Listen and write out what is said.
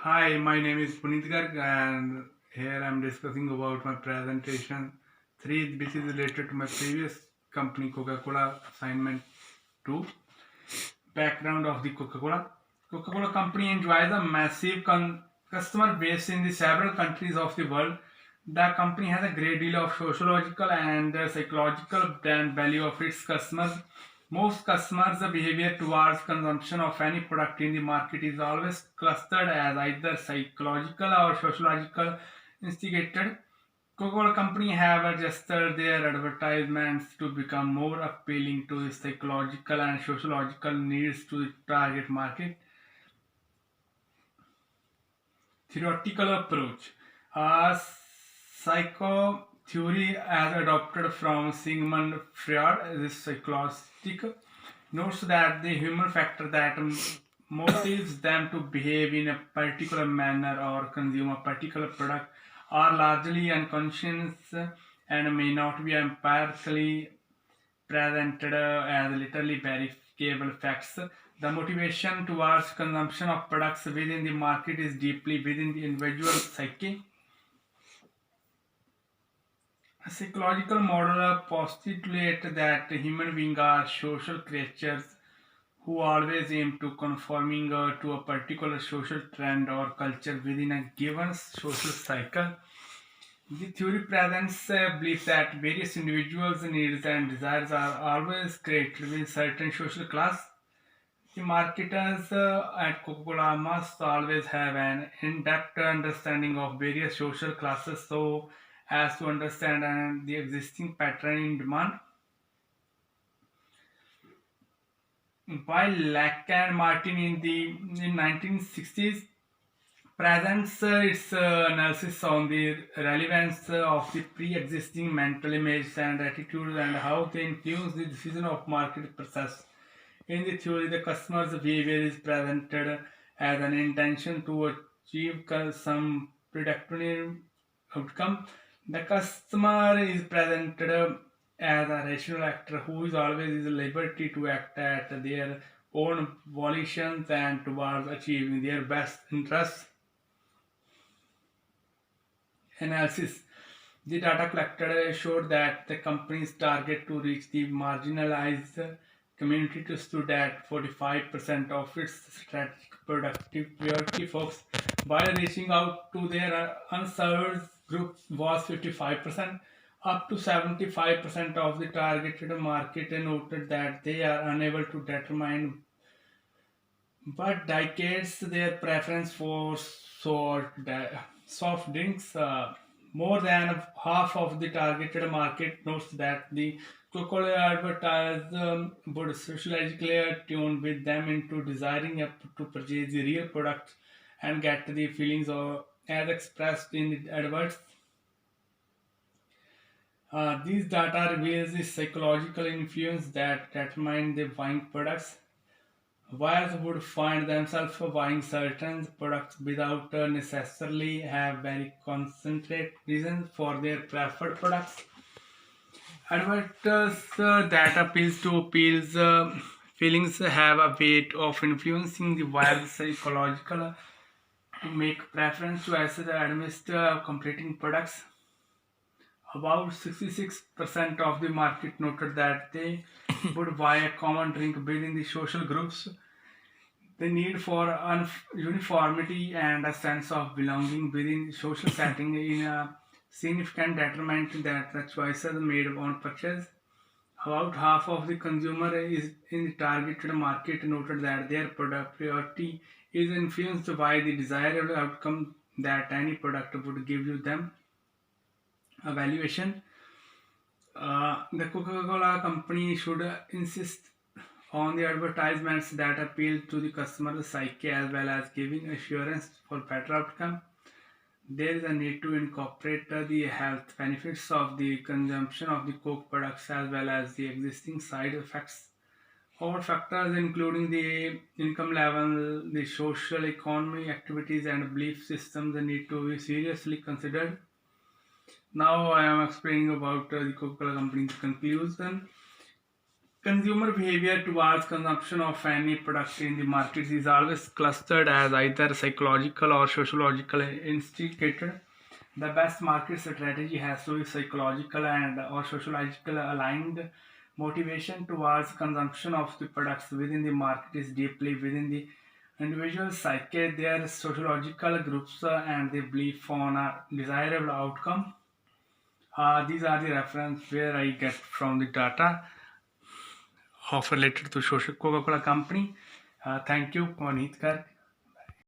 Hi, my name is Puneet Garg and here I'm discussing about my presentation 3 which is related to my previous company Coca-Cola assignment 2. Background of the Coca-Cola. Coca-Cola company enjoys a massive customer base in the several countries of the world. The company has a great deal of sociological and psychological brand value of its customers. Most customers' behavior towards consumption of any product in the market is always clustered as either psychological or sociological instigated. Coca-Cola company have adjusted their advertisements to become more appealing to the psychological and sociological needs to the target market. Theoretical approach. Psycho theory as adopted from Sigmund Freud is psychotic notes that the human factor that motivates them to behave in a particular manner or consume a particular product are largely unconscious and may not be empirically presented as literally verifiable facts. The motivation towards consumption of products within the market is deeply within the individual psyche. A psychological model postulates that human beings are social creatures who always aim to conforming to a particular social trend or culture within a given social cycle. The theory presents a belief that various individuals' needs and desires are always created within certain social class. The marketers at Coca-Cola must always have an in-depth understanding of various social classes so as to understand the existing pattern in demand. While Lack and Martin in 1960s presents its analysis on the relevance of the pre-existing mental images and attitudes and how they influence the decision of market process. In the theory, the customer's behavior is presented as an intention to achieve some predetermined outcome. The customer is presented as a rational actor who is always at liberty to act at their own volitions and towards achieving their best interests. Analysis. The data collected showed that the company's target to reach the marginalized community to stood at 45% of its strategic productive priority folks, while reaching out to their unserved group was 55%. Up to 75% of the targeted market noted that they are unable to determine but decades their preference for soft drinks. More than half of the targeted market notes that the Coca-Cola advertisers would sociologically tune with them into desiring to purchase the real product and get the feelings as expressed in the adverts. These data reveals the psychological influence that determine the buying products. Buyers would find themselves buying certain products without necessarily have very concentrate reasons for their preferred products. Advertisers that appeals to appeals feelings have a weight of influencing the buyer's psychological to make preference choices amidst completing products. About 66% of the market noted that they would buy a common drink within the social groups. The need for uniformity and a sense of belonging within social setting in a significant determinant that the choices made on purchase. About half of the consumer is in the targeted market noted that their product priority is influenced by the desirable outcome that any product would give you them. Evaluation. The Coca-Cola company should insist on the advertisements that appeal to the customer's psyche as well as giving assurance for better outcome. There is a need to incorporate the health benefits of the consumption of the Coke products as well as the existing side effects. All factors including the income level, the social economy activities and belief systems need to be seriously considered. Now I am explaining about the Coca-Cola company's conclusion. Consumer behavior towards consumption of any product in the market is always clustered as either psychological or sociological instigated. The best market strategy has to be psychological and or sociological aligned. Motivation towards consumption of the products within the market is deeply within the individual psyche, their sociological groups, and the belief on a desirable outcome. These are the reference where I get from the data of related to social Coca-Cola company. Thank you, Puneet Garg.